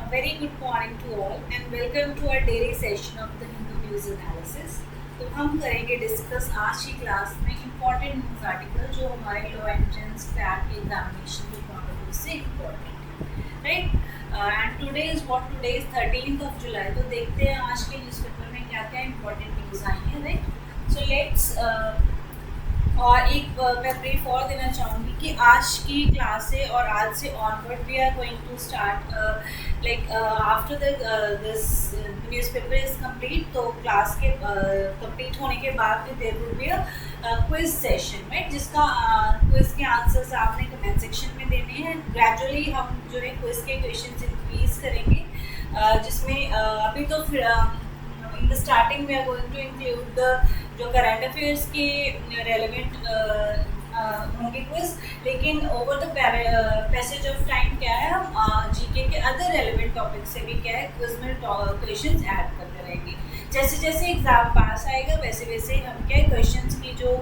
A very good morning to all and welcome to our daily session of the Hindu News Analysis. तो हम करेंगे discuss आज की class में important news article जो हमारे लॉ एंट्रेंस क्रैक के एग्जामिनेशन के पॉइंट ऑफ व्यू से इम्पॉर्टेंट है, right. And today is 13th of July। तो देखते हैं आज के न्यूज़पेपर में क्या क्या इम्पॉर्टेंट न्यूज़ आई हैं, राइट। सो लेट्स और एक मैं ब्रीफ और देना चाहूँगी कि आज की क्लास से और आज से onward we are going to start like after this newspaper is complete. तो क्लास के कंप्लीट होने के बाद में there will be a quiz session, right, जिसका क्विज के आंसर्स आपने कमेंट सेक्शन में देने हैं। ग्रेजुअली हम जो है क्विज के क्वेश्चंस इंक्रीज करेंगे, जिसमें अभी तो फिर in the starting we are going to include the जो करंट अफेयर्स के रेलेवेंट होंगे क्विज, लेकिन over the passage of time क्या है हम जीके के अदर रेलेवेंट टॉपिक से भी क्या है क्विज में क्वेश्चंस ऐड करते रहेंगे। जैसे जैसे एग्जाम पास आएगा वैसे वैसे हम क्या है क्वेश्चंस की जो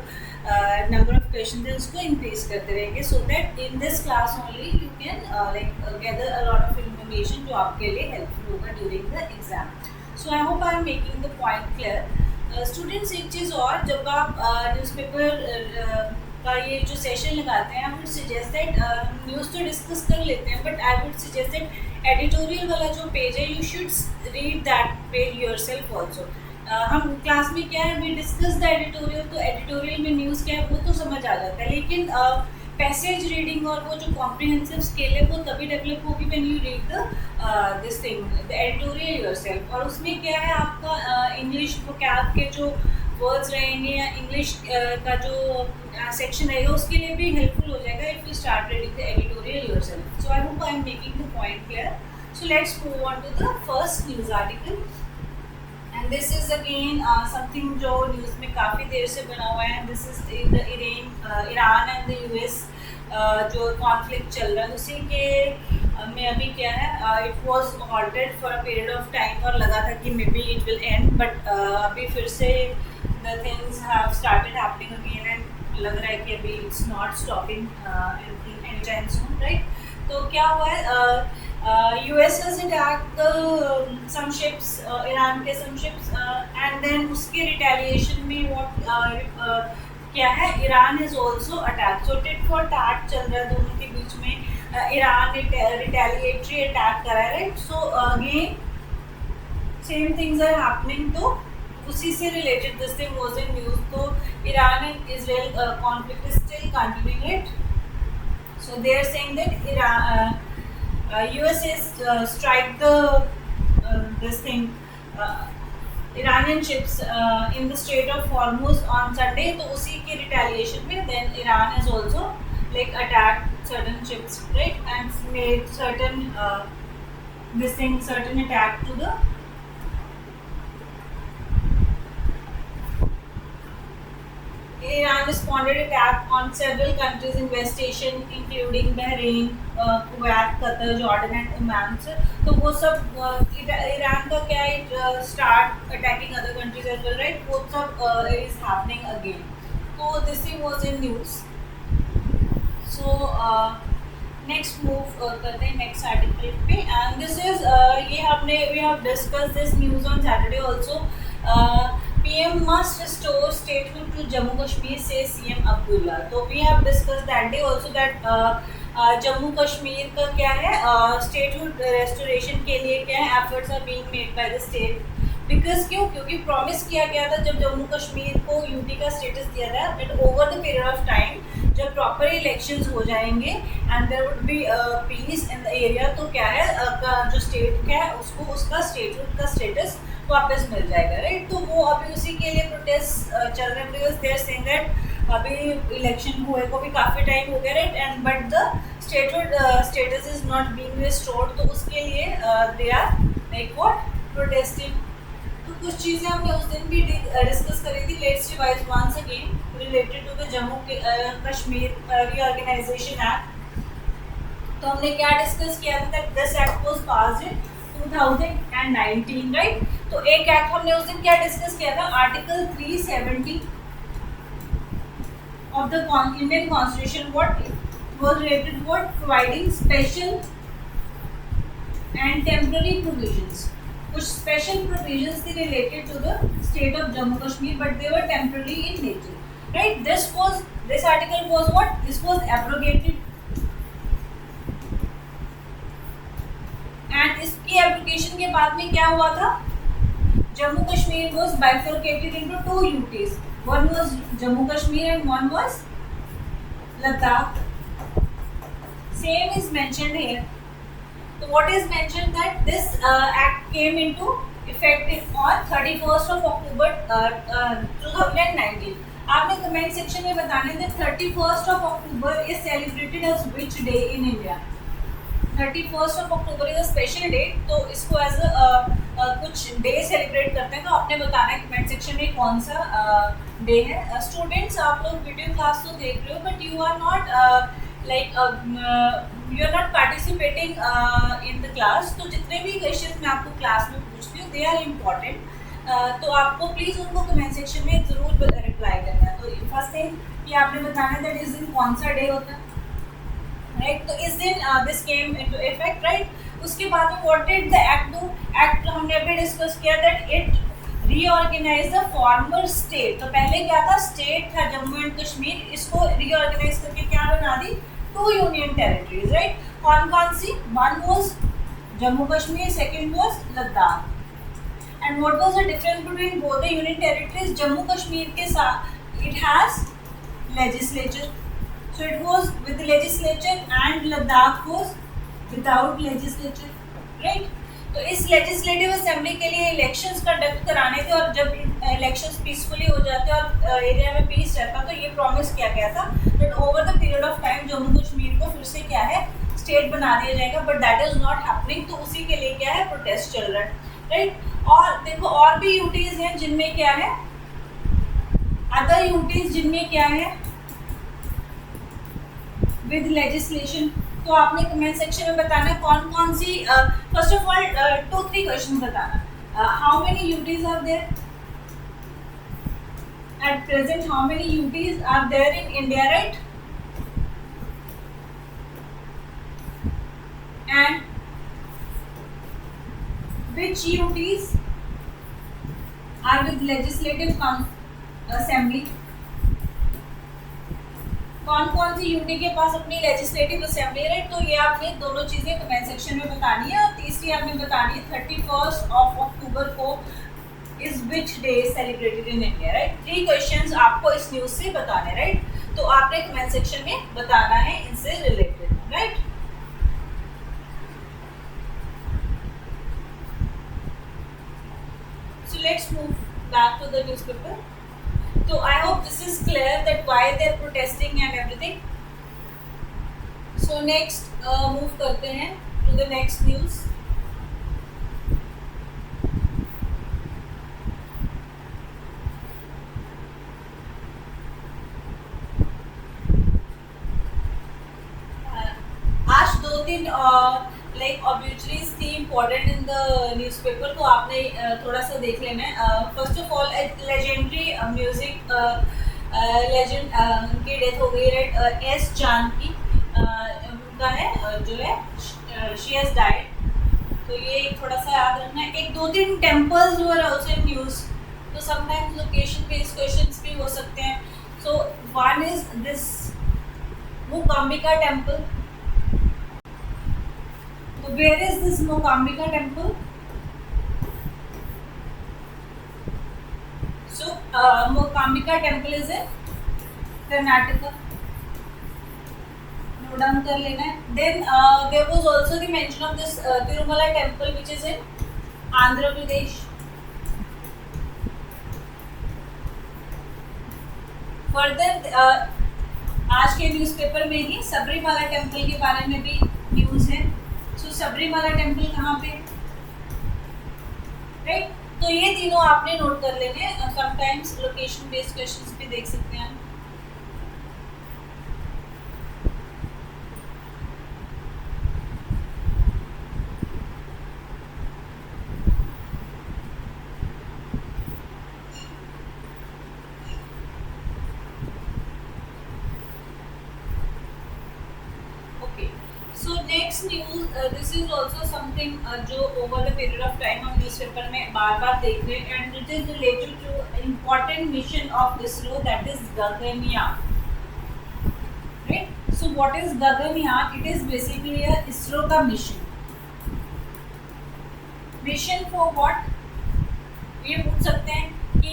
नंबर ऑफ क्वेश्चन है उसको इंक्रीज करते रहेंगे, so that in this class only you can like gather a lot of information जो आपके लिए हेल्पफुल होगा during the exam. So I hope I am making the point clear. Students एक चीज़ और, जब आप न्यूज़पेपर का ये जो सेशन लगाते हैं I would suggest that news तो डिस्कस कर लेते हैं, but I would suggest that editorial वाला जो पेज है you should read that page yourself also. हम क्लास में क्या है वी डिस्कस द एडिटोरियल, तो एडिटोरियल में न्यूज़ क्या है वो तो समझ आ जाता है, लेकिन पैसेज रीडिंग और वो जो कॉम्प्रिहेंसिव स्किल है वो तभी डेवलप होगी when you read the this thing the editorial yourself. और उसमें क्या है आपका इंग्लिश वोकैब के जो वर्ड्स रहेंगे या इंग्लिश का जो सेक्शन रहेगा उसके लिए भी हेल्पफुल हो जाएगा if you start reading the editorial yourself. So I hope I am making the point clear. So let's move on to the first news article and this is again something जो news में काफ़ी देर से बना हुआ है। This is the Iran and the US जो conflict चल रहा है उसी के में अभी क्या है it was halted for a period of time और लगा था कि may be it will and, but अभी फिर से the things have started happening again and लग रहा है कि अभी it's not stopping any time soon, right. तो क्या हुआ है US has attacked some ships, Iran के some ships, and then उसके retaliation में what क्या है Iran is also attacked, so tit for tat चल रहा है दोनों के बीच में। ईरान retaliatory attack करा है, right, so again same things are happening, तो उसी से related this thing was in news। तो Iran and Israel conflict is still continuing, right, so they are saying that Iran US is strike the this thing Iranian ships in the Strait of Hormuz on Sunday, तो उसी के retaliation में then Iran has also like attacked certain ships, right, and made certain this thing certain attack to the Iran responded attack on several countries in West Asian including Bahrain, Kuwait, Qatar, Jordan and Oman। तो वो सब Iran का क्या है start attacking other countries as well, right, वो सब is happening again। तो this thing was in news। So next move करते हैं next article पे, and this is ये हमने we have discussed this news on Saturday also। PM must restore statehood to Jammu Kashmir, says CM Abdullah। तो we have discussed that day also that Jammu Kashmir का क्या है statehood restoration के लिए क्या है efforts are being made by the state, because क्योंकि प्रॉमिस किया गया था जब जम्मू कश्मीर को यूटी का स्टेटस दिया था that over the period of time जब प्रॉपर इलेक्शंस हो जाएंगे and there would be peace in the area, तो क्या है जो स्टेट है उसको उसका स्टेटहुड का स्टेटस वापस मिल जाएगा, राइट। तो वो अभी उसी के लिए प्रोटेस्ट चल रहे हैं because they are saying that अभी इलेक्शन हुए को भी काफ़ी टाइम हो गया, right, and but the statehood status is not being restored, तो उसके लिए they are like what protesting. तो कुछ चीज़ें हमने उस दिन भी डिस्कस करी थी। Let's revise once again related to the Jammu Kashmir reorganisation act. तो हमने क्या डिस्कस किया था that this act was passed in 2019, right. तो एक एक्ट हमने उस दिन क्या डिस्कस किया था, article 370 of the Indian Constitution, what was related what providing special and temporary provisions. कुछ special provisions थे related to the state of Jammu Kashmir, but they were temporary in nature. Right? This article was what? This was abrogated. And इसकी application के बाद में क्या हुआ था? Jammu Kashmir was bifurcated into two UTs. One was Jammu Kashmir and one was Ladakh. Same is mentioned here. So what is mentioned that this act came into effect on 31st of October 2019. आपने comment section में बताने थे 31st of October is celebrated as which day in India? 31st of October is a special date, तो इसको as कुछ day celebrate करते हैं, तो आपने बताना है कमेंट सेक्शन में कौन सा डे है. स्टूडेंट्स आप लोग वीडियो क्लास तो देख रहे हो, but you are not you are not participating in the class. तो जितने भी क्वेश्चन मैं आपको क्लास में पूछती हूँ दे आर इम्पॉर्टेंट, तो आपको प्लीज़ उनको कमेंट सेक्शन में ज़रूर रिप्लाई करना है. तो फर्स्ट थिंग कि आपने बताना है दैट इस दिन कौन सा डे होता है, राइट. तो इस दिन this came into effect, right. उसके बाद में what did the act do? Act हमने अभी डिस्कस किया that it reorganise the former state. तो पहले क्या था? स्टेट था जम्मू एंड कश्मीर, इसको रीऑर्गेनाइज करके क्या बना दी? Two union territories, right. कौन कौन सी? One was Jammu Kashmir, second was Ladakh. And what was the difference between both the union territories? Jammu Kashmir के साथ it has legislature, so it was with legislature, and Ladakh was without legislature, right. तो इस legislative assembly के लिए elections conduct कराने थे, और जब इलेक्शंस पीसफुली हो जाते और एरिया में पीस रहता, तो ये प्रॉमिस किया गया था that over the period of time Jammu Kashmir को फिर से क्या है? स्टेट बना दिया जाएगा, but that is not happening. तो उसी के लिए क्या है? प्रोटेस्ट चल रहा है, राइट. और देखो और भी यूटीज हैं जिनमें क्या है? अदर यूटीज जिनमें क्या है? With legislation. तो आपने कमेंट सेक्शन में बताना है कौन कौन सी. फर्स्ट ऑफ ऑल 2-3 क्वेश्चन बताना. How many UTs are there at present? How many UTs are there in India, right? And which UTs are with legislative assembly? कौन कौन सी यूटी के पास अपनी लेजिस्लेटिव असेंबली है, तो ये आपने दोनों चीज़ें कमेंट सेक्शन में बतानी है. और तीसरी आपने बतानी है 31st of October को is which day celebrated in India, right. 3 questions आपको इस न्यूज़ से बताने, राइट. तो आपने कमेंट सेक्शन में बताना है इनसे related, right. So let's move back to the newspaper. So I hope this is clear that why they're protesting and everything. So next move करते हैं to the next news. आज 2-3 like obviously थी important in the newspaper, तो आपने थोड़ा सा देख लेना है. First of all legendary music legend उनकी डेथ हो गई, राइट. एस जानकी उनका है जो है शी हैज़ डाइड. तो ये थोड़ा सा याद रखना है. एक 2-3 temples were also in news, तो समटाइम्स लोकेशन बेस्ड क्वेश्चंस भी हो सकते हैं. So one is this Mookambika temple. Where is this Mookambika temple? So Mookambika temple is in Karnataka. Note down कर लेना है. Then there was also the mention of this Tirumala temple which is in Andhra Pradesh. Further आज के newspaper में ही Sabarimala temple के बारे में भी न्यूज़ है. सबरीमाला टेम्पल कहाँ पे, राइट. तो ये तीनों आपने नोट कर लेने. समटाइम्स लोकेशन बेस्ड क्वेश्चंस भी देख सकते हैं. Okay, so next news, this is also something जो over the period of time हम न्यूज़पेपर में बार बार देख रहे हैं, and it is related to important mission of ISRO, that is Gaganyaan. Right, so what is Gaganyaan? It is basically ISRO का mission. Mission for what, ये पूछ सकते हैं कि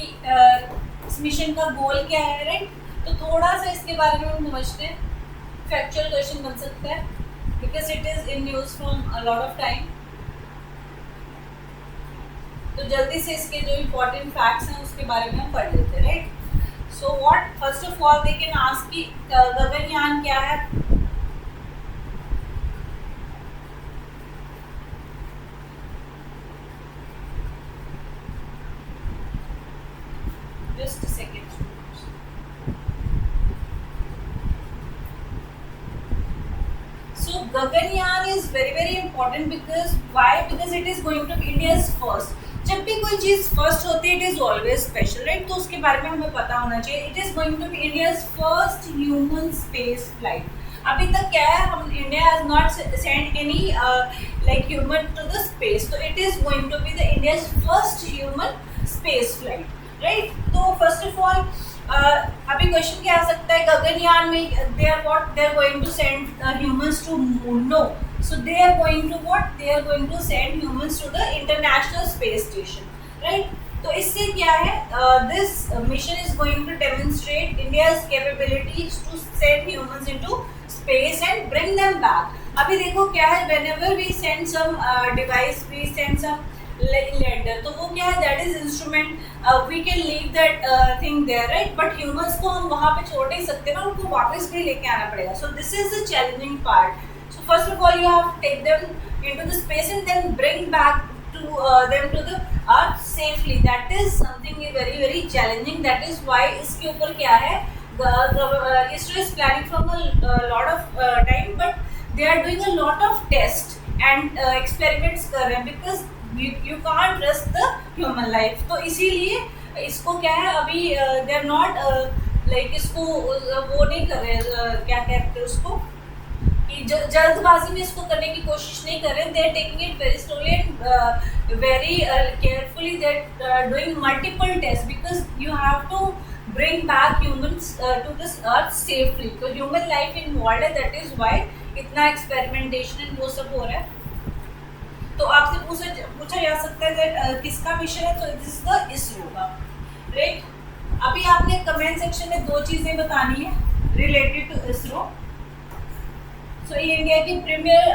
इस मिशन का गोल क्या है. राइट, तो थोड़ा सा इसके बारे में हम समझते हैं. फैक्चुअल क्वेश्चन बन सकता है because it is in news from a lot of time. तो जल्दी से इसके जो इम्पोर्टेंट फैक्ट्स हैं उसके बारे में हम पढ़ लेते हैं. Right, so what, first of all they can ask कि गगनयान क्या है. Just a second. So Gaganyaan is very important because why? Because it is going to be India's first. जब भी कोई चीज़ फर्स्ट होती है, it is always special. Right, तो उसके बारे में हमें पता होना चाहिए. It is going to be India's first human space flight. अभी तक क्या है, हम India has not send any like human to the space. तो it is going to be the India's first human space flight. Right, तो first of all अभी question क्या आ सकता है, गगनयान में they are what, they are going to send humans to moon. No, so they are going to what, they are going to send humans to the international space station. Right, तो इससे क्या है, this mission is going to demonstrate India's capabilities to send humans into space and bring them back. अभी देखो क्या है, whenever we send some device, we send some lander, तो वो क्या है, that is instrument, we can leave that thing there. Right, but humans को हम वहाँ पे छोड़ नहीं सकते ना, उनको वापस भी लेके आना पड़ेगा. So this is the challenging part. So first of all you have to take them into the space and then bring back to them to the earth safely. That is something very challenging. That is why इसके ऊपर क्या है, ISRO is planning from a lot of time, but they are doing a lot of tests and experiments कर रहे हैं, because you can't trust the human life. तो इसीलिए इसको क्या है, अभी they are not like इसको वो नहीं कर रहे, क्या कहते हैं उसको, जल्दबाजी में इसको करने की कोशिश नहीं कर रहे. They are taking it very slowly and very carefully. They are doing multiple test because you have to bring back humans to this earth safely. तो ह्यूमन लाइफ इन्वॉल्व है, दैट इज वाई इतना experimentation and वो सब हो रहा है. तो आपसे पूछा जा सकता है दैट किसका मिशन है, तो दिस इज द इसरो का. राइट, अभी आपने कमेंट सेक्शन में दो चीज़ें बतानी है रिलेटेड टू इसरो. तो ये इंडिया की प्रीमियर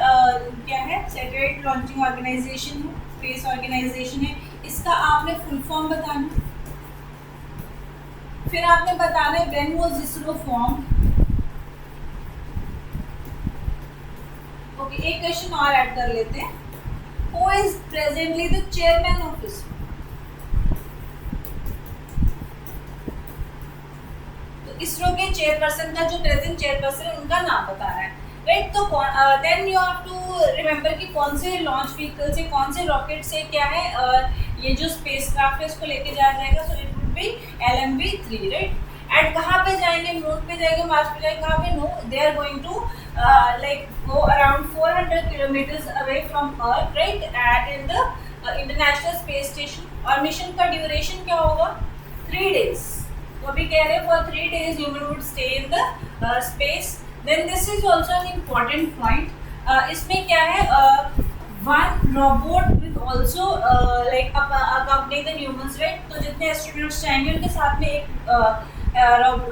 क्या है, सैटेलाइट लॉन्चिंग ऑर्गेनाइजेशन है, स्पेस ऑर्गेनाइजेशन है. इसका आपने फुल फॉर्म बताना. फिर आपने बताना है when was ISRO form. Okay, एक क्वेश्चन और ऐड कर लेते हैं. Who is presently the chairman of ISRO. तो इसरो के चेयरपर्सन का, जो प्रेजेंट चेयरपर्सन है, उनका नाम बताना है. राइट, तो then you have to remember कि कौन से लॉन्च व्हीकल से, कौन से रॉकेट से क्या है, ये जो स्पेस क्राफ्ट है इसको लेके जाया जाएगा. So it would be LMV-3. Right, and कहाँ पे जाएंगे, मून पे जाएंगे, मार्स पे जाएंगे, कहाँ पे, no, they are going to like go around 400 kilometres away from earth. Right, at in the international space station. और मिशन का ड्यूरेशन क्या होगा, 3 days. तो अभी कह रहे हैं for 3 days human would stay in the space. Then this is also an important point. इसमें क्या है, one robot with also like accompany the humans. Right, तो जितने एस्ट्रोनॉट्स जाएंगे उनके साथ में एक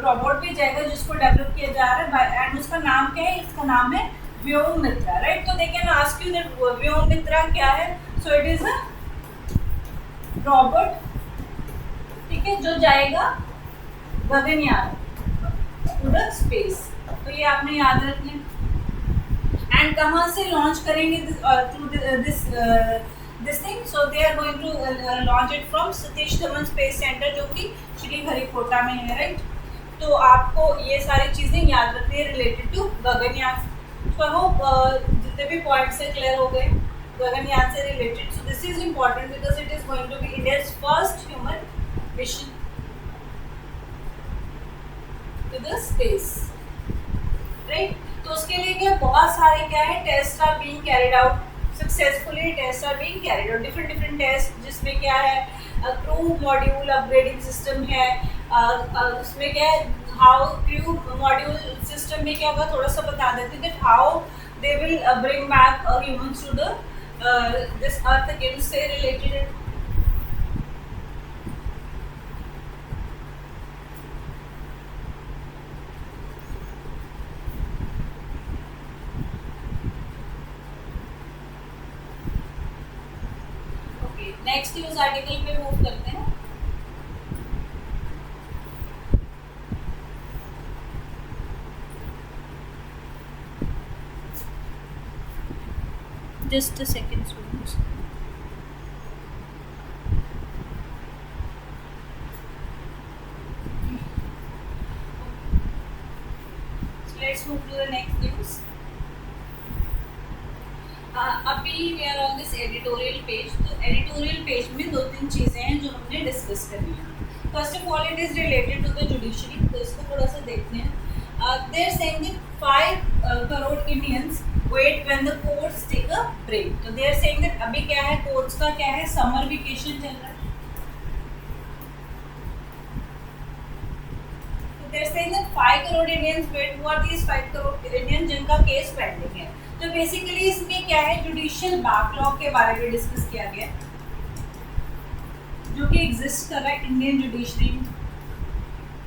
रोबोट भी जाएगा जिसको डेवलप किया जा रहा है, एंड उसका नाम क्या है, इसका नाम है व्योममित्रा. राइट, तो they can ask you that Vyommitra क्या है. So it is a robot, ठीक है, जो जाएगा गगनयान टू द स्पेस. तो ये आपने याद रखना. एंड कहाँ से लॉन्च करेंगे through this thing. So they are going to launch it from Satish Dhawan space centre, जो कि श्रीहरिकोटा में है. राइट, तो आपको ये सारी चीज़ें याद रखनी है related to Gaganyaan. So I hope जितने भी पॉइंट्स है क्लियर हो गए गगनयान से रिलेटेड. So this is important because it is going to be India's first human mission to the space. Right, तो उसके लिए क्या बहुत सारे क्या है test are being carried out successfully, test are being carried out, different different test, जिसमें क्या है क्रू मॉड्यूल अपग्रेडिंग सिस्टम है, उसमें क्या है हाउ क्रू मॉड्यूल सिस्टम में क्या होगा थोड़ा सा बता देते हैं, how they will bring back humans to the this earth again से रिलेटेड. नेक्स्ट न्यूज आर्टिकल पे मूव करते हैं. Just a second students. Let's move to the next news. अभी we are on this editorial page. तो editorial page में दो तीन चीज़ें हैं जो हमने डिस्कस करनी है. First of all it is related to the judiciary, तो इसको थोड़ा सा देखते हैं. They are saying that 5 crore Indians wait when the courts take a break. तो दे आर सेइंग दैट अभी क्या है कोर्ट्स का क्या है समर वेकेशन चल रहा है. They are saying that 5 crore Indians wait. What is 5 crore Indians जिनका केस पेंडिंग है. तो बेसिकली इसमें क्या है जुडिशियल बैकलॉग के बारे में डिस्कस किया गया जो कि एग्जिस्ट कर रहा है Indian judiciary,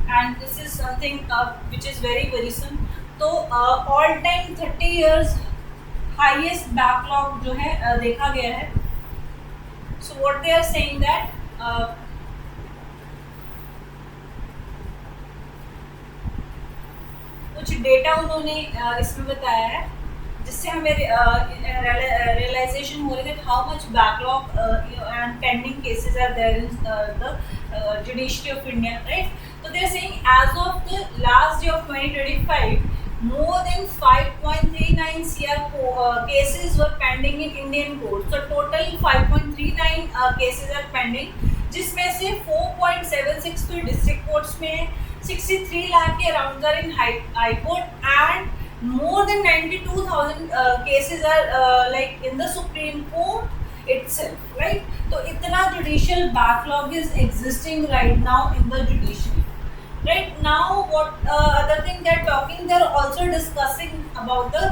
and this is something which is very worrisome. तो all time 30 years highest backlog जो है देखा गया है. So what they are saying that कुछ डेटा उन्होंने इसमें बताया है जिससे हमें रियलाइजेशन हो रही है that how much backlog and pending cases are there in the judiciary of India, right. तो they are saying as of the last day of 2025 more than 5.39 CR cases were pending in Indian courts. So total 5.39 cases are pending, जिसमें से 4.76 तो district courts में है, 63 लाख के around are in high court, and more than 92,000 cases are like in the Supreme Court itself, right. तो इतना judicial backlog is existing right now in the judiciary. Right now, what other thing they are talking, they are also discussing about the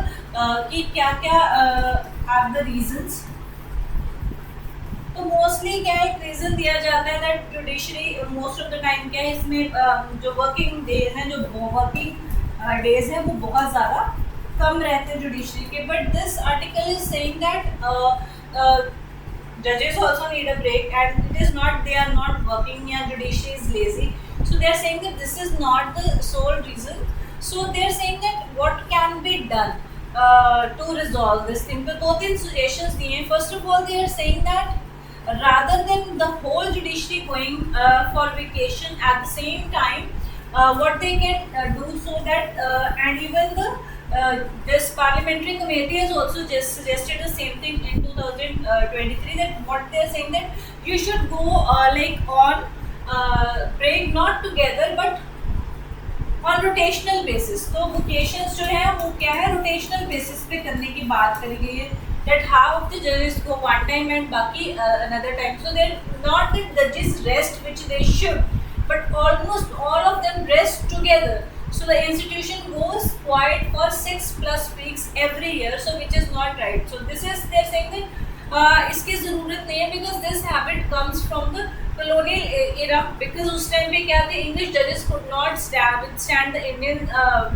कि क्या-क्या are the reasons. तो mostly क्या एक reason दिया जाता है that judiciary most of the time क्या है इसमें जो वर्किंग डेज हैं, जो वर्किंग डेज हैं वो बहुत ज़्यादा कम रहते हैं जुडिशरी के. But this article is saying that judges also need a break, and it is not they are not working, yeah, judiciary is lazy. So they are saying that this is not the sole reason. So they are saying that what can be done to resolve this thing. तो दो तीन suggestions दिए हैं. First of all, they are saying that rather than the whole judiciary going for vacation at the same time, what they can do so that and even the this parliamentary committee has also just suggested the same thing in 2023, that what they are saying that you should go like on break not together but on rotational basis. तो vacations जो है वो क्या है rotational basis पे करने की बात करी गई है, that half of the judges go one time and बाकी another time. So they not that judges rest which they should, but almost all of them rest together. So the institution goes quiet for 6+ weeks every year, so which is not right. So this is they are saying that इसकी ज़रूरत नहीं है because this habit comes from the colonial era, because उस time पे क्या थे English judges could not withstand the Indian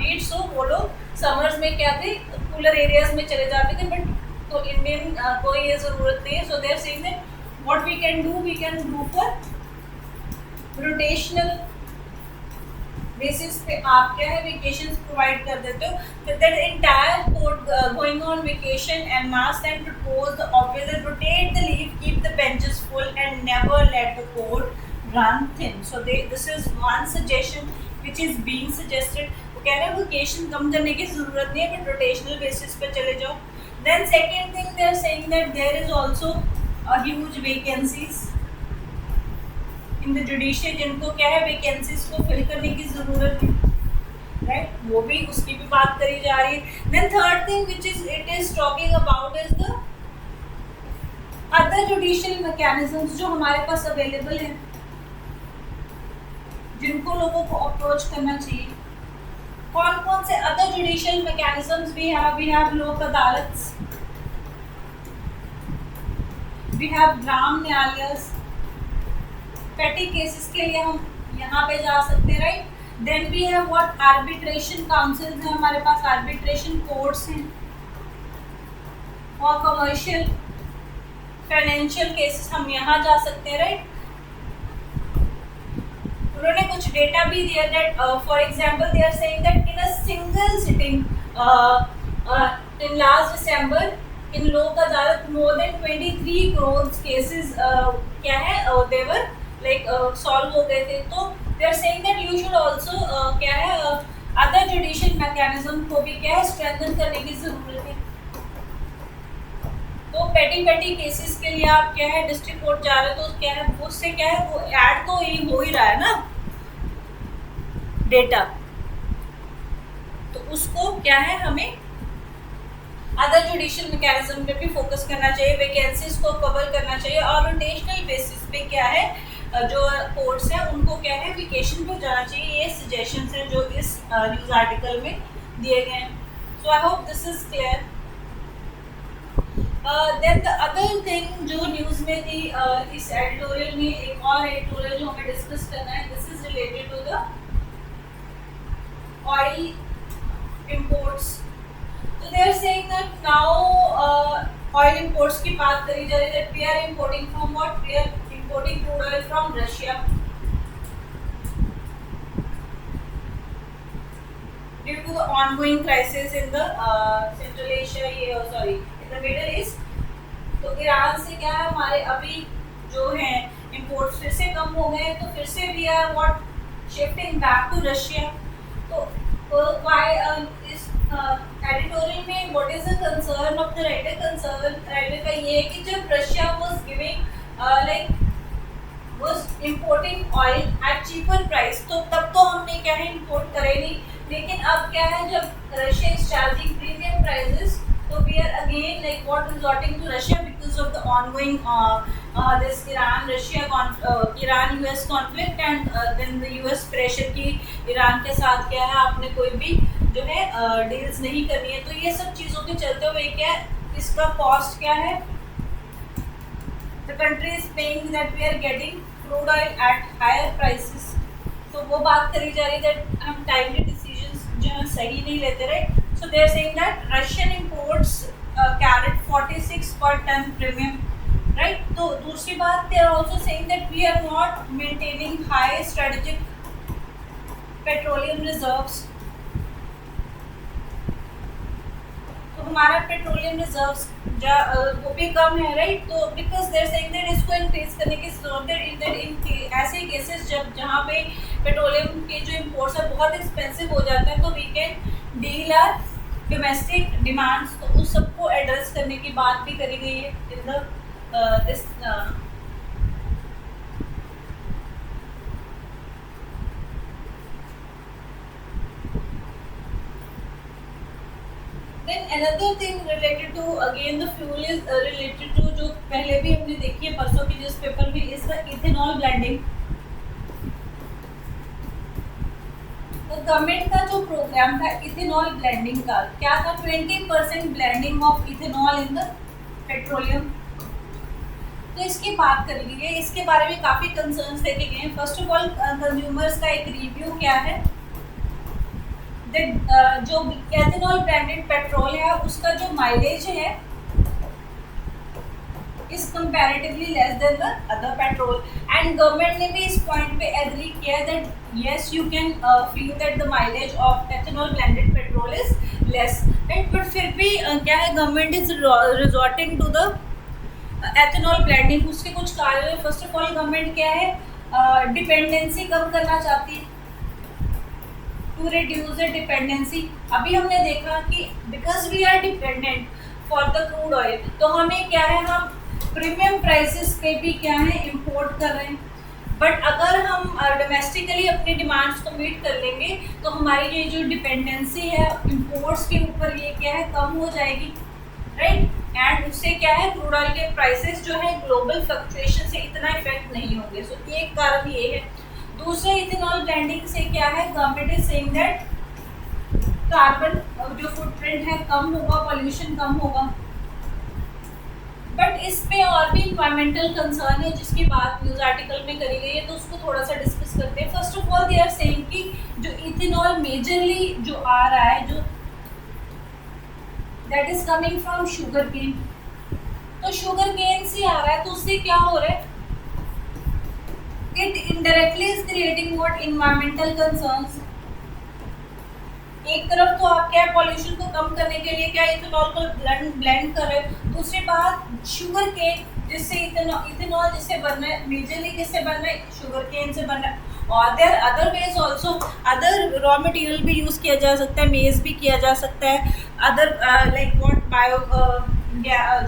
heat, so वो लोग summers में क्या थे cooler areas में चले जाते थे, but तो Indian को ये ज़रूरत नहीं है. So they are saying that what we can do for rotational basis पे आप क्या है वेकेशंस प्रोवाइड कर देते हो, that entire court going on vacation and must and propose the officer rotate the leave, keep the benches full and never let the court run thin. So this is one suggestion which is being suggested. वो कह रहे हैं vacation कम करने की ज़रूरत नहीं है, but rotational basis पे चले जाओ. Then second thing they are saying that there is also a huge vacancies in the judiciary, जिनको क्या है वैकेंसीज को फिल करने की ज़रूरत है, राइट, वो भी उसकी भी बात करी जा रही है। Then third thing which is it is talking about is the other judicial mechanisms जो हमारे पास अवेलेबल हैं, जिनको लोगों को अप्रोच करना चाहिए। कौन कौन से other judicial mechanisms we have Lok Adalat, we have ग्राम न्यायालय, पेटी केसेस के लिए हम यहाँ पे जा सकते हैं, right. Then we have what arbitration council है, हमारे पास आर्बिट्रेशन कोर्ट्स हैं, और कमर्शियल फाइनेंशियल केसेस हम यहाँ जा सकते हैं, राइट। उन्होंने कुछ डेटा भी दिया that for example they are saying that in a single sitting in last December in Lok Adalat more than 23 crore cases क्या है दे वर लाइक सॉल्व हो गए थे। तो they are saying that you should also क्या है अदर जुडिशियल मैकेनिज्म को भी क्या है स्ट्रेंथन करने की जरूरत है। तो पेटी केसेस के लिए आप क्या है डिस्ट्रिक्ट कोर्ट जा रहे हो तो क्या है उससे क्या है वो ऐड तो हो ही रहा है ना डेटा, तो उसको क्या है हमें अदर जुडिशियल मैकेनिज्म पे भी फोकस करना चाहिए, वैकेंसीज को कवर करना चाहिए, और रोटेशनल बेसिस पे क्या है जो कोर्ट्स हैं उनको क्या है वेकेशन पे जाना चाहिए। ये सजेशंस हैं जो इस न्यूज़ आर्टिकल में दिए गए हैं। So I hope this is clear. Then the other thing जो न्यूज़ में थी इस एडिटोरियल में, एक और एडिटोरियल जो हमें डिस्कस करना है, this is related to the oil imports. तो they are saying that now oil imports की बात करी जा रही है, that we are importing from what, we are importing crude oil from Russia due to the ongoing crisis in the Central Asia, sorry in the Middle East. तो Iran से क्या है हमारे अभी जो है इंपोर्ट्स फिर से कम हो गए, तो फिर से we are what shifting back to Russia. तो व्हाई इस एडिटोरियल में what is the concern of the writer, concern writer का ये है कि जब Russia was giving like was importing oil at cheaper price, तो तब तो हमने क्या है इंपोर्ट करे नहीं, लेकिन अब क्या है जब Russia is charging premium prices, तो we are again like what resorting to Russia because of the ongoing this Iran US conflict and then the US pressure की ईरान के साथ क्या है आपने कोई भी जो है डील्स नहीं करनी है। तो ये सब चीज़ों के चलते हुए क्या इसका कॉस्ट क्या है, the country is paying that we are getting crude oil at higher prices। तो वो बात करी जा रही है that हम टाइमली डिसीजंस जो है सही नहीं लेते, right. So they are saying that Russian imports carried 46 per ton premium, right? तो दूसरी बात they are also saying that we are not maintaining high strategic petroleum reserves। तो हमारा पेट्रोलियम रिजर्व्स वो भी कम है, राइट। तो बिकॉज देर सेइंग दैट इसको इंक्रीज करने की जरूरत है इन ऐसे केसेस जब जहाँ पे पेट्रोलियम के जो इम्पोर्ट्स है बहुत एक्सपेंसिव हो जाता है, तो we can deal are domestic demands. तो उस सबको एड्रेस करने की बात भी करी गई है in the this. Then another thing related to again the fuel is related to जो पहले भी हमने देखी है परसों की न्यूज़ पेपर में, इज द इथेनॉल ब्लेंडिंग। तो गवर्नमेंट का जो प्रोग्राम था इथेनॉल ब्लेंडिंग का क्या था, 20% blending of ethanol in the petroleum. तो इसकी बात करी गई है, इसके बारे में काफ़ी कंसर्न्स देखे गए हैं। फर्स्ट ऑफ ऑल कंज्यूमर्स का एक रिव्यू क्या है, जो एथेनॉल ब्रांडेड पेट्रोल है उसका जो माइलेज है is comparatively less than the other petrol, and government ने भी इस पॉइंट पे एग्री किया that yes you can feel that the mileage of ethanol blended petrol is less, right. But फिर भी क्या है government is resorting to the ethanol blending. उसके कुछ कारण है। फर्स्ट ऑफ ऑल गवर्नमेंट क्या है डिपेंडेंसी कम करना चाहती है, टू रिड्यूस द डिपेंडेंसी। अभी हमने देखा कि because we are dependent for the crude oil, तो हमें क्या है हम प्रीमियम प्राइसेस पे भी क्या है इंपोर्ट कर रहे हैं। बट अगर हम डोमेस्टिकली अपनी डिमांड्स को मीट कर लेंगे तो हमारी ये जो डिपेंडेंसी है इंपोर्ट्स के ऊपर ये क्या है कम हो जाएगी, राइट। एंड उससे क्या है क्रूड ऑयल के प्राइसेस जो है ग्लोबल फ्लक्चुएशन से इतना इफेक्ट नहीं होंगे। सो एक कारण ये है। दूसरा, इथेनॉल ब्लेंडिंग से क्या है, government is saying that carbon जो फुटप्रिंट है कम होगा, पॉल्यूशन कम होगा। बट इस पे और भी इन्वायरमेंटल कंसर्न है जिसकी बात न्यूज़ आर्टिकल में करी गई है, तो उसको थोड़ा सा डिस्कस करते हैं। First of all they are saying कि जो इथेनॉल मेजरली जो आ रहा है, जो that is coming from sugar cane, तो शुगर केन से आ रहा है, तो उससे क्या हो रहा है, it indirectly is creating what environmental concerns. एक तरफ तो आप क्या है पॉल्यूशन को कम करने के लिए क्या इथेनॉल को ब्लेंड कर रहे हैं, दूसरी बात शुगर केन जिससे इथेनॉल जिससे बन रहा है, मेजरली किससे बन रहा है, शुगर केन से बन रहा है। और there other ways also, other raw material भी यूज़ किया जा सकता है, मेज भी किया जा सकता है, अदर लाइक व्हाट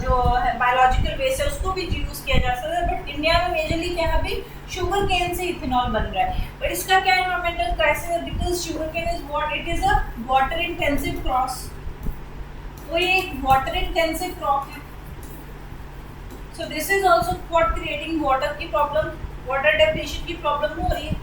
जो बायोलॉजिकल वेस्ट है उसको भी यूज़ किया जा सकता है। बट इंडिया में मेजरली क्या है, अभी शुगर केन से इथेनॉल बन रहा है। बट इसका क्या एनवायरमेंटल क्राइसिस है, because sugar cane is what, it is a water intensive crop, तो ये एक वाटर इंटेंसिव क्रॉप है। So this is also what creating water की प्रॉब्लम, वाटर डेप्लीशन की प्रॉब्लम हो रही है।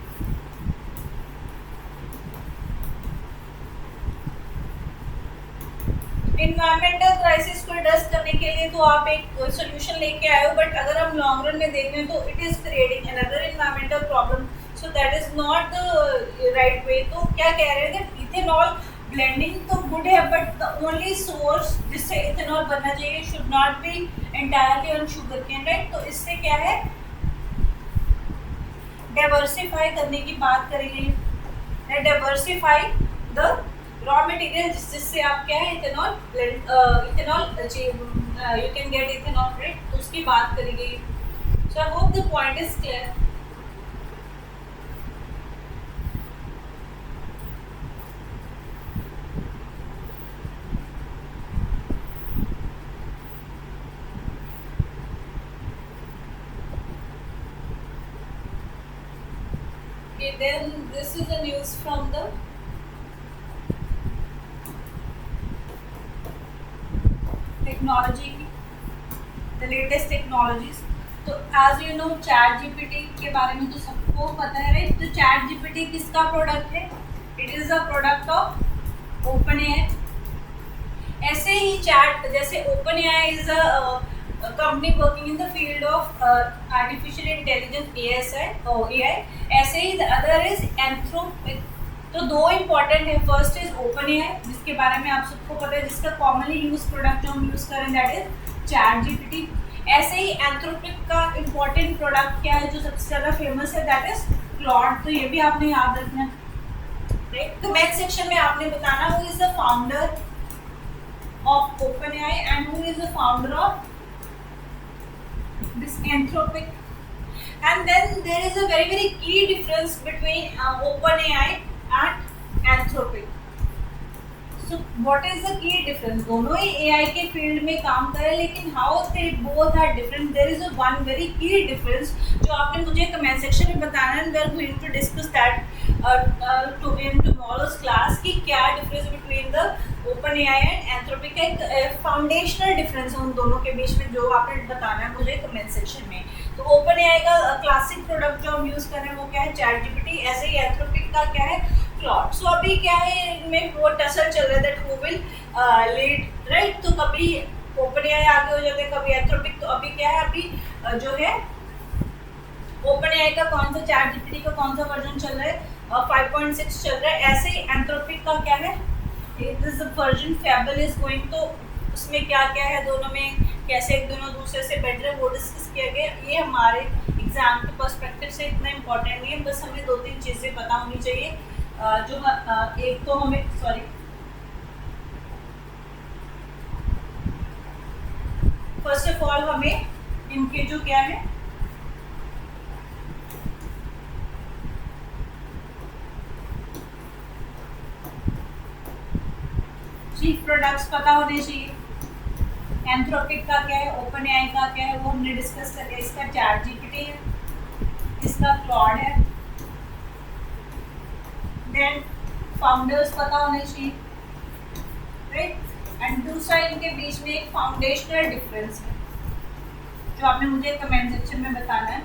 इन्वायरमेंटल क्राइसिस को एड्रेस करने के लिए तो आप एक सोल्यूशन लेके आए हो, बट अगर हम लॉन्ग रन में देखें तो it is creating another environmental problem, so that is not the right way. तो क्या कह रहे हैं कि इथेनॉल ब्लेंडिंग तो गुड है, बट द ओनली सोर्स जिससे इथेनॉल बनना चाहिए should not be entirely on sugar cane, right. तो इससे क्या है, डाइवर्सिफाई करने की बात करी गई है, डाइवर्सिफाई द रॉ मटेरियल जिससे आप क्या है ethanol you can get ethanol, right. तो उसकी बात करी गई। So I hope the point is clear. Okay, then this is the news from the technology की, द लेटेस्ट टेक्नोलॉजीज। तो as you know ChatGPT के बारे में तो सबको पता है, राइट। तो चैट जीपीटी किसका प्रोडक्ट है, it is a product of OpenAI. ऐसे ही चैट जैसे OpenAI is a company working in the field of artificial intelligence AI, ऐसे ही द अदर इज एंथ्रोपिक। तो दो इम्पॉर्टेंट है, फर्स्ट इज ओपन एआई जिसके बारे में आप सबको पता है, जिसका कॉमनली यूज प्रोडक्ट जो हम यूज़ करें दैट इज चैट जीपीटी। ऐसे ही एंथ्रोपिक का इम्पॉर्टेंट प्रोडक्ट क्या है जो सबसे ज़्यादा फेमस है, दैट इज क्लॉड। तो ये भी आपने याद रखना है, राइट। तो मैथ सेक्शन में आपने बताना who is the founder of open AI and who is the founder of this Anthropic, and then there is a very key difference between OpenAI and Anthropic. So what is the key difference? दोनों ही AI के field में काम कर रहे हैं, लेकिन how they both are different. There is a one very key difference जो आपने मुझे कमेंट सेक्शन में बताना है, and we are going to discuss that in tomorrow's class कि क्या difference between the OpenAI and Anthropic का एक फाउंडेशनल डिफरेंस है उन दोनों के बीच में, जो आपने बताना है मुझे कमेंट सेक्शन में। तो OpenAI का क्लासिक प्रोडक्ट जो हम यूज़ कर रहे हैं वो क्या है, चैट जीपीटी। ऐसे ही Anthropic का क्या है, क्लॉड। सो अभी क्या है, इनमें वो टसल चल रहा है that who will lead, right. तो कभी OpenAI आगे हो जाते हैं, कभी Anthropic। तो अभी क्या है, अभी जो है OpenAI का कौन सा, चैट जीपीटी का कौन सा वर्जन चल रहा है, 5.6 चल रहा है। ऐसे ही Anthropic का क्या है, this version fable is going. तो उसमें क्या क्या है, दोनों में कैसे एक दोनों दूसरे से बेटर है वो डिस्कस किया गया। ये हमारे एग्जाम के पर्सपेक्टिव से इतना इम्पोर्टेंट नहीं है, बस हमें 2-3 चीज़ें पता होनी चाहिए। जो एक तो हमें फर्स्ट ऑफ ऑल हमें इनके जो क्या है चीफ प्रोडक्ट्स पता होने चाहिए। एंथ्रोपिक का क्या है, ओपन एआई का क्या है वो हमने डिस्कस कर लिया। इसका चैट जीपीटी है, इसका क्लॉड है। देन फाउंडर्स पता होने चाहिए, राइट। एंड दूसरा इनके बीच में एक फाउंडेशनल डिफरेंस है जो आपने मुझे कमेंट सेक्शन में बताना है।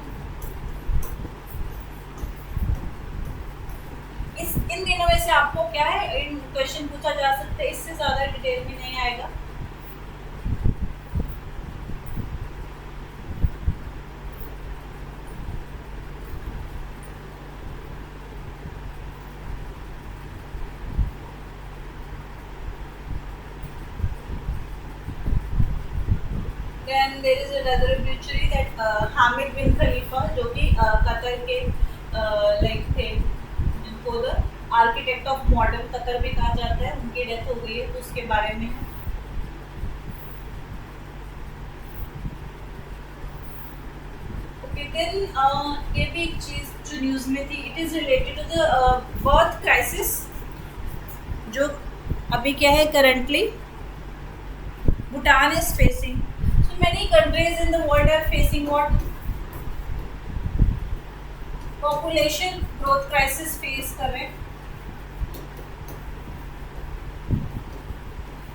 इन दिनों में से आपको क्या है इन क्वेश्चन पूछा जा सकता है, इससे ज़्यादा डिटेल में नहीं आएगा। Then there is another obituary that Hamid बिन खलीफा जो कि कतर के लाइक थे, जिनको the architect of modern Qatar भी कहा जाता है, उनकी डेथ हो गई है, तो उसके बारे में है। ओके, देन ये भी एक चीज़ जो न्यूज़ में थी, it is related to the birth crisis जो अभी क्या है currently Bhutan is facing. Many countries in the world are facing what? Population growth crisis face कर रहे हैं।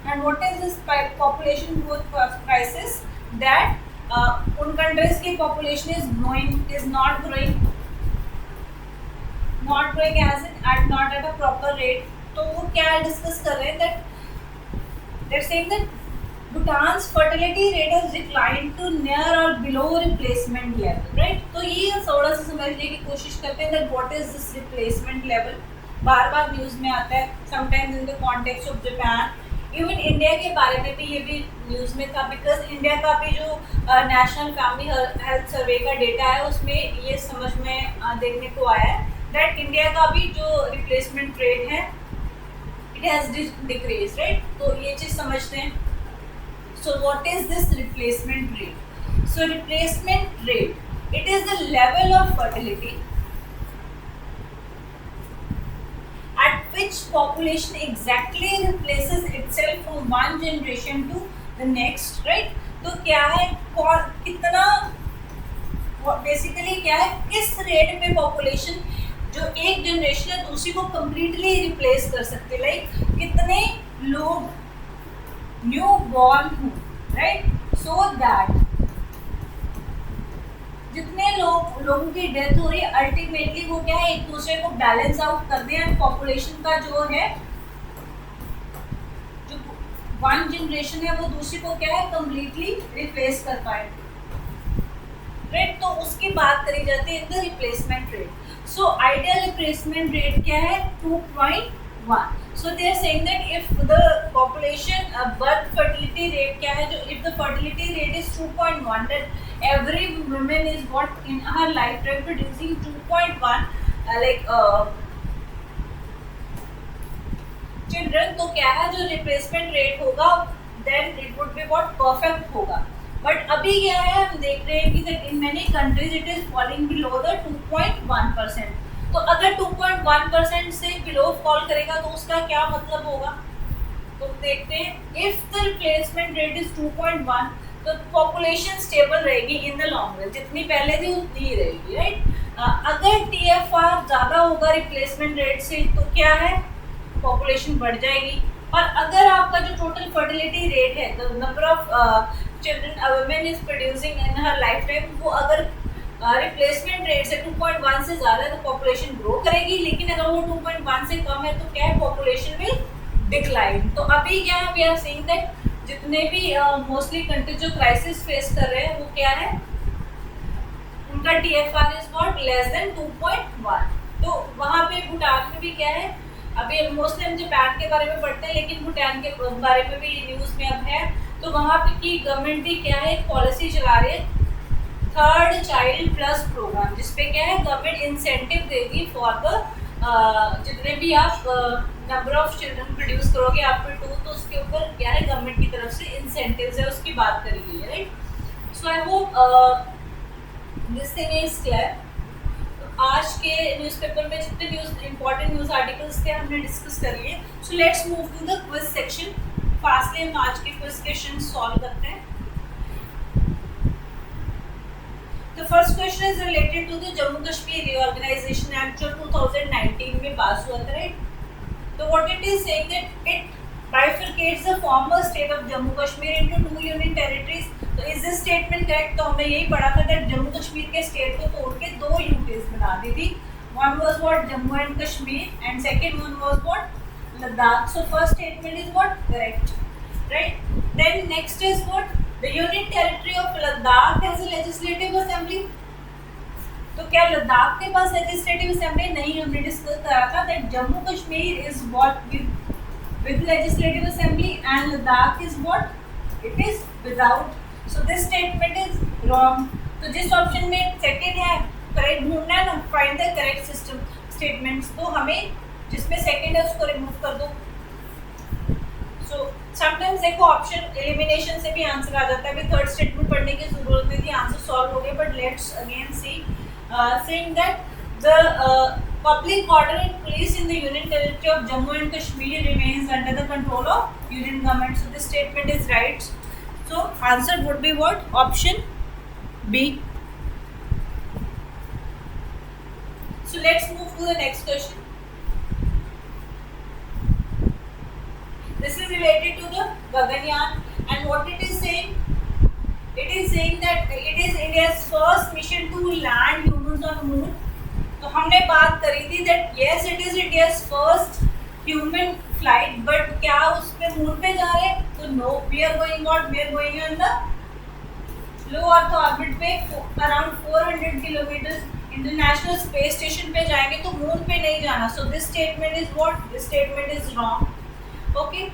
And what is this population growth crisis? That उन countries की population is not growing as not at a proper rate। तो वो क्या discuss कर रहे हैं that they're saying that Bhutan's fertility rate has declined to near or below replacement level, right? तो ये थोड़ा सा समझने की कोशिश करते हैं that what is this replacement level। Bar bar news में आता है, sometimes in the context of Japan, even India के बारे में भी ये भी न्यूज़ में था, बिकॉज इंडिया का भी जो नेशनल फैमिली हेल्थ सर्वे का डेटा है उसमें ये समझ में देखने को आया है that इंडिया का भी जो रिप्लेसमेंट रेट है it has decreased, right? तो ये चीज़ समझते हैं। So what is this replacement rate? So replacement rate, it is the level of fertility at which population exactly replaces itself from one generation to the next, right? तो क्या है कितना basically क्या है किस रेट पे पॉपुलेशन जो एक जनरेशन है दूसरी को कम्प्लीटली रिप्लेस कर सकते, लाइक कितने लोग न्यू बॉर्न हूँ, राइट, सो दैट जितने लोगों की डेथ हो रही है अल्टीमेटली वो क्या है एक दूसरे को बैलेंस आउट कर दें, पॉपुलेशन का जो है जो वन जनरेशन है वो दूसरी को क्या है कम्प्लीटली रिप्लेस कर पाए, राइट। तो उसकी बात करी जाती है in the replacement rate. So ideal replacement rate क्या है 2.1। So they are saying that if the population birth fertility rate क्या है जो if the fertility rate is 2.1 then every woman is what in her lifetime producing 2.1 children, तो क्या है जो replacement rate होगा then it would be what perfect होगा। But अभी क्या है हम देख रहे हैं कि that in many countries it is falling below the 2.1%। तो अगर 2.1% से बिलो फॉल करेगा तो उसका क्या मतलब होगा, तो देखते हैं। If the replacement rate is 2.1 तो पॉपुलेशन स्टेबल रहेगी इन द लॉन्ग रन, जितनी पहले थी उतनी ही रहेगी, राइट। अगर टीएफआर ज़्यादा होगा रिप्लेसमेंट रेट से तो क्या है पॉपुलेशन बढ़ जाएगी। और अगर आपका जो टोटल फर्टिलिटी रेट है the number of children a woman is producing in her life time वो अगर रिप्लेसमेंट रेट से 2.1 से ज़्यादा है तो पॉपुलेशन ग्रो करेगी, लेकिन अगर वो 2.1 से कम है तो क्या है पॉपुलेशन में डिक्लाइन। तो अभी क्या है वी आर सीइंग दैट जितने भी मोस्टली कंट्री जो क्राइसिस फेस कर रहे हैं वो क्या है उनका TFR is what less than 2.1। तो वहाँ पे भूटान में भी क्या है, अभी मोस्टली हम जापान के बारे में पढ़ते हैं लेकिन भूटान के बारे में भी न्यूज़ में अब है। तो वहाँ पे की गवर्नमेंट भी क्या है एक पॉलिसी चला रही है थर्ड चाइल्ड प्लस प्रोग्राम, जिसपे क्या है गवर्नमेंट इंसेंटिव देगी फॉर द जितने भी आप नंबर ऑफ चिल्ड्रन प्रोड्यूस करोगे आफ्टर 2 तो उसके ऊपर क्या है गवर्नमेंट की तरफ से इंसेंटिव्स है उसकी बात करी गई है, right. So I hope this thing is clear. आज के न्यूज़पेपर में जितने इंपॉर्टेंट न्यूज़ आर्टिकल्स थे हमने डिस्कस कर लिए। So let's move to the quiz section. Fastly हम आज के क्विज क्वेश्चन सॉल्व करते हैं। The first question is related to the Jammu Kashmir Reorganization Act जो 2019 में पास हुआ था, right? So what it is saying that it bifurcates the former state of Jammu Kashmir into two union territories. तो is this statement correct? तो हमने यही पढ़ा था that जम्मू कश्मीर के स्टेट को तोड़ के दो यूटीज बना दी थी. One was what Jammu and Kashmir and second one was what Ladakh. So first statement is what correct, right? Then next is what the union territory of Ladakh has a legislative assembly. तो क्या लद्दाख के पास legislative assembly नहीं? हमने discuss करा था that Jammu Kashmir is what with legislative assembly and Ladakh is what it is without. So this statement is wrong. तो जिस option में सेकंड है करेक्ट ढूंढना है ना, find the correct system statements. तो हमें जिसमें सेकंड है उसको रिमूव कर दो. सो समटाइम्स देखो ऑप्शन एलिमिनेशन से भी आंसर आ जाता है. अभी थर्ड स्टेटमेंट पढ़ने की जरूरत नहीं थी, आंसर सॉल्व हो गए. But let's again see saying that the public order and police in the union territory of Jammu and Kashmir remains under the control of union government. So this statement is right. So answer would be what? Option B. So let's move to the next question. This is related to the Gaganyaan and what it is saying. It is saying that it is India's first mission to land humans on moon. तो हमने बात करी थी that yes it is India's first human flight, but क्या उस पे moon पे जा रहे हैं? तो no, we are going on the low Earth orbit पे around 400 kilometers international space station पे जाएंगे, तो मून पे नहीं जाना. So this statement is what? This statement is wrong. Okay.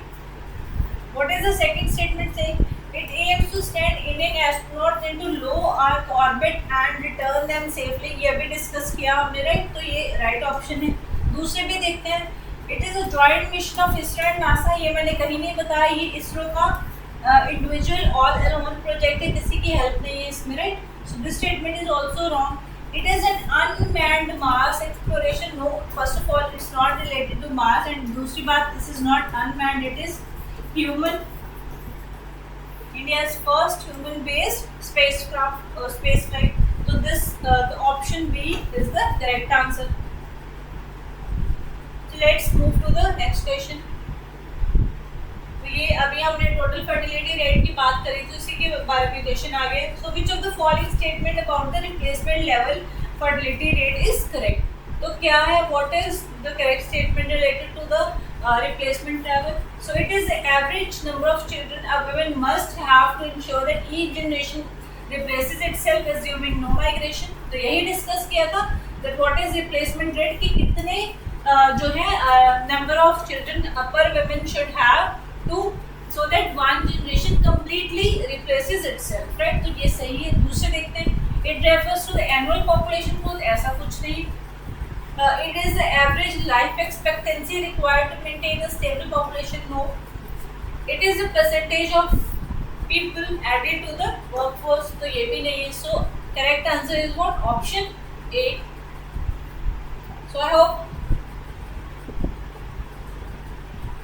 What is the second statement saying? It aims to send Indian astronauts into low Earth orbit and return them safely. ये भी discuss किया हमने, right? तो ये right option है. दूसरे भी देखते हैं. It is a joint mission of ISRO and NASA. ये मैंने कहीं नहीं बताया. ये इसरो का इंडिविजुअल ऑल अलोन प्रोजेक्ट है, किसी की हेल्प नहीं है इसमें, right? So this statement is also wrong. It is an unmanned Mars exploration. No, first of all, it's not related to Mars. And दूसरी बात, this is not unmanned. It is human. India's first human-based spacecraft or space flight. So this the option B is the correct answer. So let's move to the next question. तो ये अभी हमने total fertility rate की बात करी थी, उसी के बारे में क्वेश्चन आ गए. So which of the following statement about the replacement level fertility rate is correct? तो क्या है? What is the correct statement related to the replacement level? So it is the average number of children a woman must have to ensure that each generation replaces itself, assuming no migration. तो यही discuss किया था that what is replacement rate कि कितने जो है number of children per woman should have to so that one generation completely replaces itself, right? तो ये सही है. दूसरे देखते हैं. It refers to the annual population growth. ऐसा कुछ नहीं. It is the average life expectancy required to maintain a stable population. No. It is the percentage of people added to the workforce. तो ये भी नहीं है. So correct answer is what? Option A. So I hope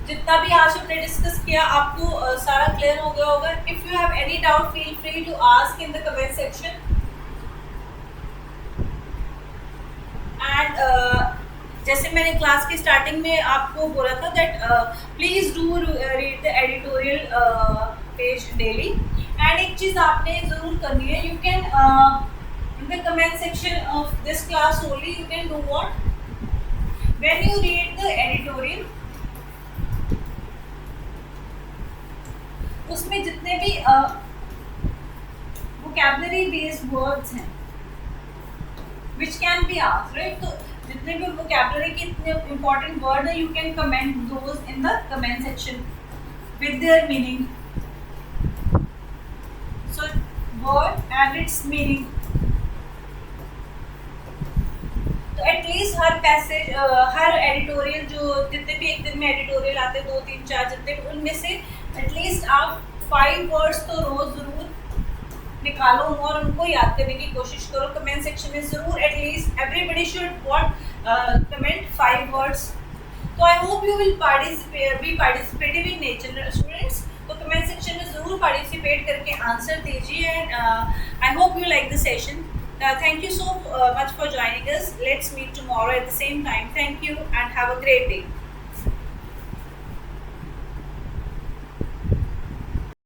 जितना भी आज हमने discuss किया आपको सारा क्लियर हो गया होगा. If you have any doubt, feel free to ask in the comment section. And जैसे मैंने क्लास की स्टार्टिंग में आपको बोला था that please do read the editorial page daily. And एक चीज़ आपने ज़रूर करनी है. You can in the comment section of this class only you can do what when you read the editorial, उसमें जितने भी वोकैबुलरी बेस्ड वर्ड्स हैं which can be asked, right? तो जितने भी vocabulary के इतने important word है, you can comment those in the comment section with their meaning. So word and its meaning. तो एटलीस्ट हर पैसेज हर एडिटोरियल जो जितने भी एक दिन में एडिटोरियल आते हैं 2 3 4 जितने भी, उनमें से एटलीस्ट आप 5 वर्ड्स तो रोज जरूर निकालो और उनको याद करने की कोशिश करो. कमेंट सेक्शन में जरूर at least everybody should what comment 5 words. तो I hope you will be participative in nature students. तो कमेंट सेक्शन में जरूर पार्टिसिपेट करके आंसर दीजिए. And I hope you like the session. Thank you so much for joining us. Let's meet tomorrow at the same time. Thank you and have a great day.